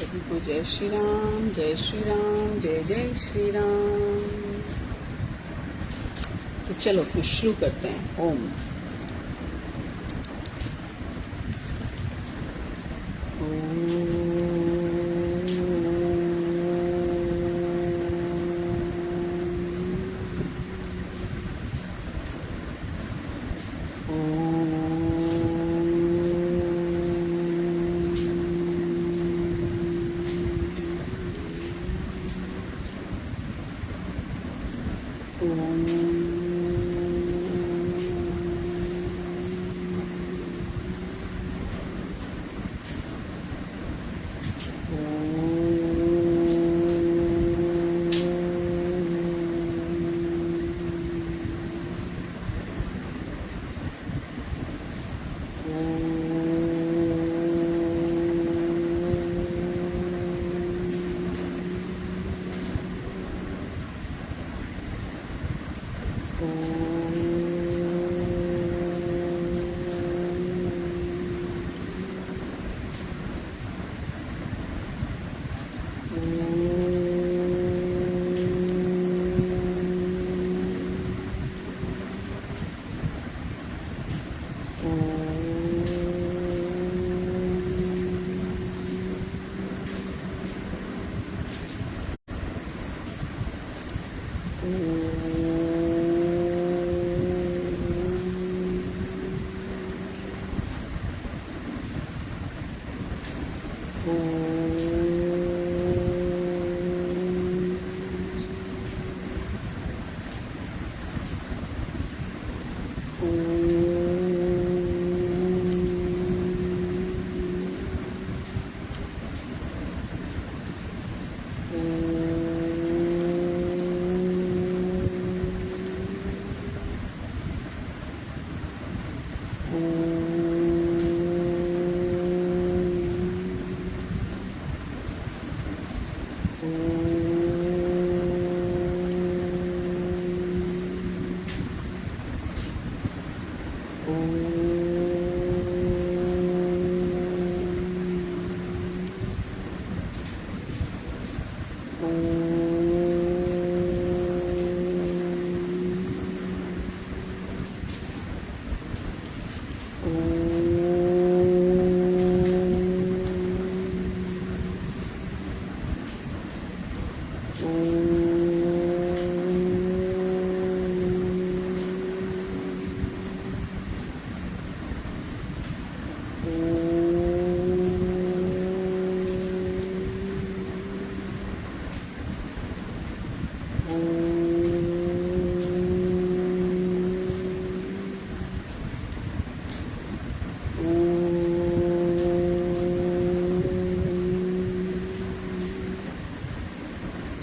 सभी को जय श्री राम, जय श्री राम, जय जय श्री राम। तो चलो फिर शुरू करते हैं। ओम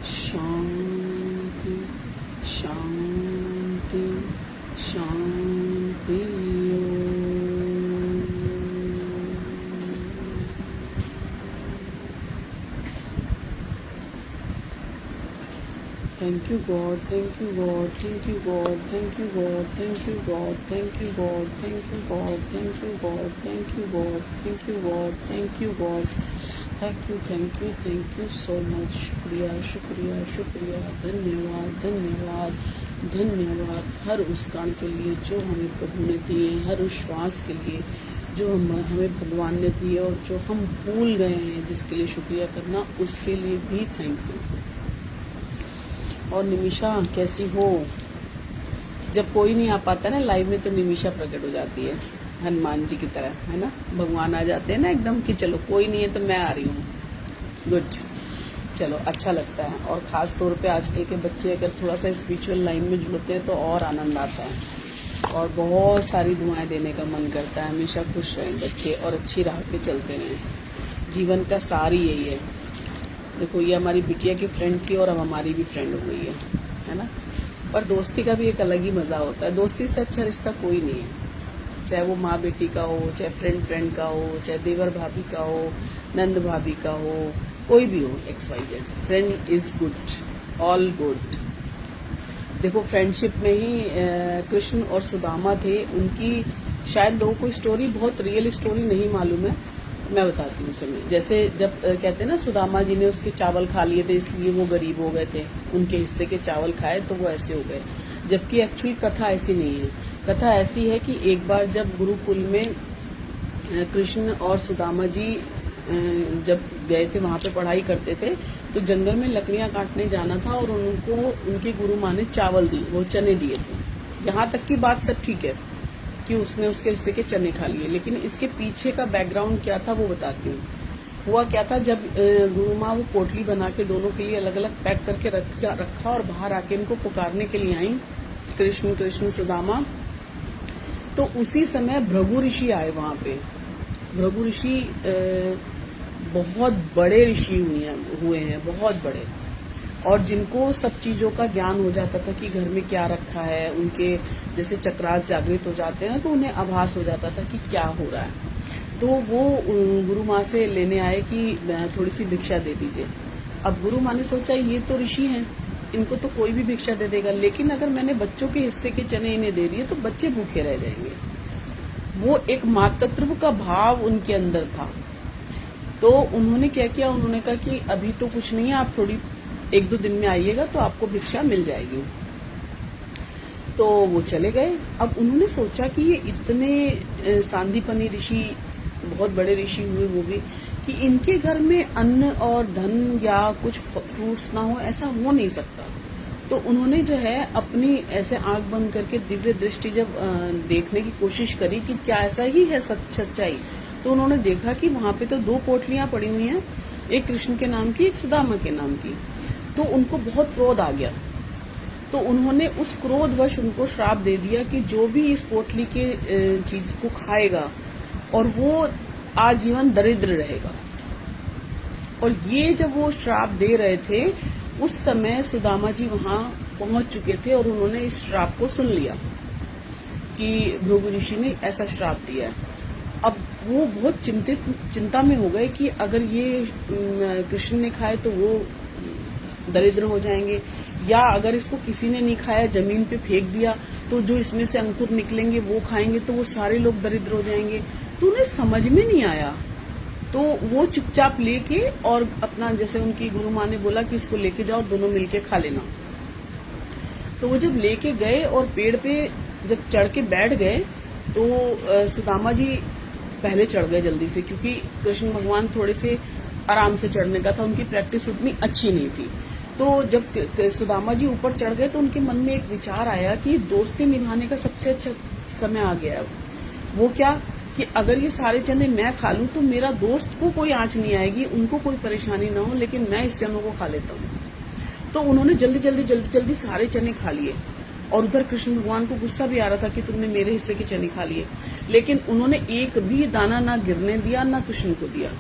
शांति शांति शांति। Thank you God, thank you God, thank you God, thank you God, thank you God, thank you God, thank you God, thank you God, thank you God, thank you God, thank you God, thank you so much। शुक्रिया शुक्रिया शुक्रिया, धन्यवाद धन्यवाद धन्यवाद हर उस कान के लिए जो हमें प्रभु ने दिए, हर उस श्वास के लिए जो हमें भगवान ने दिए और जो हम भूल गए हैं जिसके लिए शुक्रिया करना, उसके लिए भी थैंक यू। और निमिषा कैसी हो? जब कोई नहीं आ पाता ना लाइव में तो निमिषा प्रकट हो जाती है, हनुमान जी की तरह, है ना। भगवान आ जाते हैं ना एकदम कि चलो कोई नहीं है तो मैं आ रही हूँ। गुड, चलो अच्छा लगता है। और ख़ास तौर पे आजकल के बच्चे अगर थोड़ा सा स्पिरिचुअल लाइन में जुड़ते हैं तो और आनंद आता है और बहुत सारी दुआएं देने का मन करता है। हमेशा खुश रहें बच्चे और अच्छी राह पे चलते रहें। जीवन का सार ही यही है। देखो ये हमारी बिटिया की फ्रेंड थी और अब हमारी भी फ्रेंड हो गई है ना। पर दोस्ती का भी एक अलग ही मज़ा होता है। दोस्ती से अच्छा रिश्ता कोई नहीं है, चाहे वो माँ बेटी का हो, चाहे फ्रेंड फ्रेंड का हो, चाहे देवर भाभी का हो, नंद भाभी का हो, कोई भी हो, XYZ। Friend is good, all good. देखो फ्रेंडशिप में ही कृष्ण और सुदामा थे। उनकी शायद लोगों को स्टोरी बहुत रियल स्टोरी नहीं मालूम है। मैं बताती हूँ समय। जैसे जब कहते हैं ना सुदामा जी ने उसके चावल खा लिए थे इसलिए वो गरीब हो गए थे, उनके हिस्से के चावल खाए तो वो ऐसे हो गए, जबकि एक्चुअल कथा ऐसी नहीं है। कथा ऐसी है कि एक बार जब गुरुकुल में कृष्ण और सुदामा जी जब गए थे वहां पे पढ़ाई करते थे, तो जंगल में लकड़ियां काटने जाना था और उनको उनकी गुरु माँ ने चावल दिए, वो चने दिए थे। यहाँ तक की बात सब ठीक है कि उसने उसके हिस्से के चने खा लिए, लेकिन इसके पीछे का बैकग्राउंड क्या था वो बताती हूँ। हुआ क्या था, जब गुरु माँ वो पोटली बना के दोनों के लिए अलग अलग पैक करके रखा और बाहर आके इनको पुकारने के लिए आई, कृष्ण कृष्ण सुदामा, तो उसी समय भृगु ऋषि आए वहां पे। भृगु ऋषि बहुत बड़े ऋषि हुए हैं, बहुत बड़े, और जिनको सब चीजों का ज्ञान हो जाता था कि घर में क्या रखा है। उनके जैसे चक्रास जागृत हो जाते हैं ना, तो उन्हें आभास हो जाता था कि क्या हो रहा है। तो वो गुरु माँ से लेने आए कि थोड़ी सी भिक्षा दे दीजिए। अब गुरु माँ ने सोचा ये तो ऋषि हैं, इनको तो कोई भी भिक्षा दे देगा, लेकिन अगर मैंने बच्चों के हिस्से के चने इन्हें दे दिए तो बच्चे भूखे रह जाएंगे। वो एक मातृत्व का भाव उनके अंदर था। तो उन्होंने क्या किया, उन्होंने कहा कि अभी तो कुछ नहीं है, आप थोड़ी 1-2 दिन में आइएगा तो आपको भिक्षा मिल जाएगी। तो वो चले गए। अब उन्होंने सोचा कि ये इतने सांदीपनी ऋषि, बहुत बड़े ऋषि हुए वो भी, कि इनके घर में अन्न और धन या कुछ फ्रूट्स ना हो, ऐसा हो नहीं सकता। तो उन्होंने जो है अपनी ऐसे आंख बंद करके दिव्य दृष्टि जब देखने की कोशिश करी कि क्या ऐसा ही है सच्चाई, तो उन्होंने देखा कि वहां पे तो 2 पोटलियां पड़ी हुई हैं, एक कृष्ण के नाम की, एक सुदामा के नाम की। तो उनको बहुत क्रोध आ गया, तो उन्होंने उस क्रोधवश उनको श्राप दे दिया कि जो भी इस पोटली के चीज को खाएगा और वो आजीवन दरिद्र रहेगा। और ये जब वो श्राप दे रहे थे उस समय सुदामा जी वहां पहुंच चुके थे और उन्होंने इस श्राप को सुन लिया कि भृगु ऋषि ने ऐसा श्राप दिया है। अब वो बहुत चिंता में हो गए कि अगर ये कृष्ण ने खाए तो वो दरिद्र हो जाएंगे, या अगर इसको किसी ने नहीं खाया, जमीन पे फेंक दिया, तो जो इसमें से अंकुर निकलेंगे वो खाएंगे तो वो सारे लोग दरिद्र हो जाएंगे। तो उन्हें समझ में नहीं आया। तो वो चुपचाप लेके और अपना, जैसे उनकी गुरु माँ ने बोला कि इसको लेके जाओ, दोनों मिलके खा लेना। तो वो जब लेके गए और पेड़ पे जब चढ़ के बैठ गए तो सुदामा जी पहले चढ़ गए जल्दी से, क्योंकि कृष्ण भगवान थोड़े से आराम से चढ़ने का था, उनकी प्रैक्टिस उतनी अच्छी नहीं थी। तो जब सुदामा जी ऊपर चढ़ गए तो उनके मन में एक विचार आया कि दोस्ती निभाने का सबसे अच्छा समय आ गया है। वो क्या कि अगर ये सारे चने मैं खा लूं तो मेरा दोस्त को कोई आंच नहीं आएगी, उनको कोई परेशानी ना हो, लेकिन मैं इस चनों को खा लेता हूँ। तो उन्होंने जल्दी सारे चने खा लिए, और उधर कृष्ण भगवान को गुस्सा भी आ रहा था कि तुमने मेरे हिस्से के चने खा लिए, लेकिन उन्होंने एक भी दाना ना गिरने दिया, ना कृष्ण को दिया।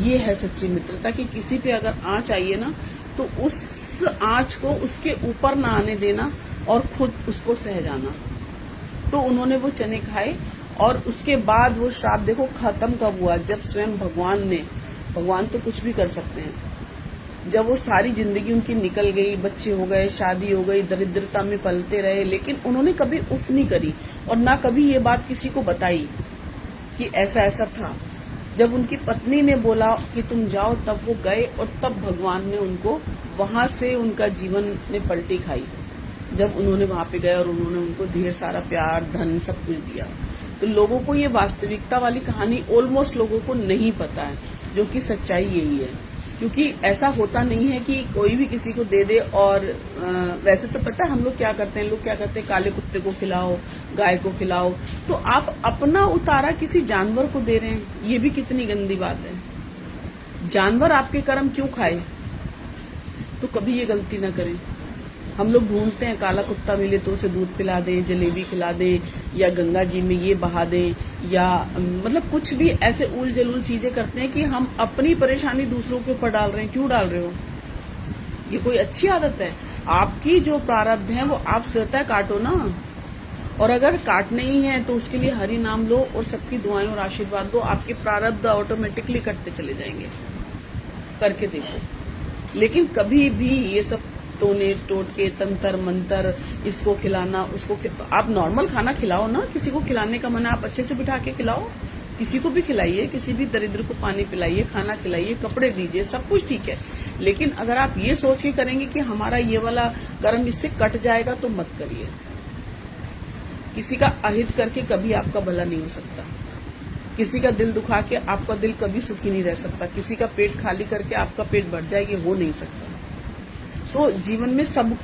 ये है सच्ची मित्रता कि किसी पे अगर आंच आई है ना, तो उस आंच को उसके ऊपर ना आने देना और खुद उसको सह जाना। तो उन्होंने वो चने खाए, और उसके बाद वो श्राप देखो खत्म कब हुआ, जब स्वयं भगवान तो कुछ भी कर सकते हैं, जब वो सारी जिंदगी उनकी निकल गई, बच्चे हो गए, शादी हो गई, दरिद्रता में पलते रहे, लेकिन उन्होंने कभी उफ नहीं करी और ना कभी ये बात किसी को बताई कि ऐसा ऐसा था। जब उनकी पत्नी ने बोला कि तुम जाओ, तब वो गए, और तब भगवान ने उनको वहां से उनका जीवन ने पलटी खाई, जब उन्होंने वहां पे गए और उन्होंने उनको ढेर सारा प्यार, धन, सब कुछ दिया। तो लोगों को ये वास्तविकता वाली कहानी ऑलमोस्ट लोगों को नहीं पता है, जो कि सच्चाई यही है। क्योंकि ऐसा होता नहीं है कि कोई भी किसी को दे दे, और वैसे तो पता है हम लोग क्या करते हैं, काले कुत्ते को खिलाओ, गाय को खिलाओ, तो आप अपना उतारा किसी जानवर को दे रहे हैं, ये भी कितनी गंदी बात है। जानवर आपके कर्म क्यों खाए? तो कभी ये गलती ना करें। हम लोग ढूंढते हैं काला कुत्ता मिले तो उसे दूध पिला दें, जलेबी खिला दें, या गंगा जी में ये बहा दें, या मतलब कुछ भी ऐसे उल जलूल चीजें करते हैं कि हम अपनी परेशानी दूसरों के ऊपर डाल रहे हैं। क्यों डाल रहे हो? ये कोई अच्छी आदत है? आपकी जो प्रारब्ध है वो आप स्वतः काटो ना, और अगर काटने ही है तो उसके लिए हरि नाम लो और सबकी दुआएं और आशीर्वाद दो, आपके प्रारब्ध ऑटोमेटिकली कटते चले जाएंगे। करके देखो। लेकिन कभी भी ये सब टोने टोटके, तंत्र मंत्र, इसको खिलाना, उसको आप नॉर्मल खाना खिलाओ ना, किसी को खिलाने का मन है आप अच्छे से बिठा के खिलाओ, किसी को भी खिलाइए, किसी भी दरिद्र को पानी पिलाइए, खाना खिलाइए, कपड़े दीजिए, सब कुछ ठीक है। लेकिन अगर आप ये सोच के करेंगे कि हमारा ये वाला कर्म इससे कट जाएगा, तो मत करिए। किसी का अहित करके कभी आपका भला नहीं हो सकता। किसी का दिल दुखा के आपका दिल कभी सुखी नहीं रह सकता। किसी का पेट खाली करके आपका पेट भर जाए, ये हो नहीं सकता। तो जीवन में सब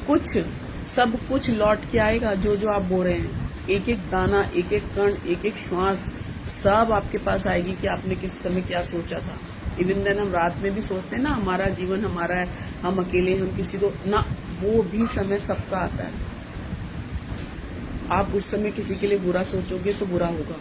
कुछ लौट के आएगा। जो जो आप बो रहे हैं, एक एक दाना, एक एक कण, एक एक श्वास, सब आपके पास आएगी कि आपने किस समय क्या सोचा था। इवन देन हम रात में भी सोचते हैं ना, हमारा जीवन हमारा है, हम अकेले, हम किसी को ना, वो भी समय सबका आता है। आप उस समय किसी के लिए बुरा सोचोगे तो बुरा होगा।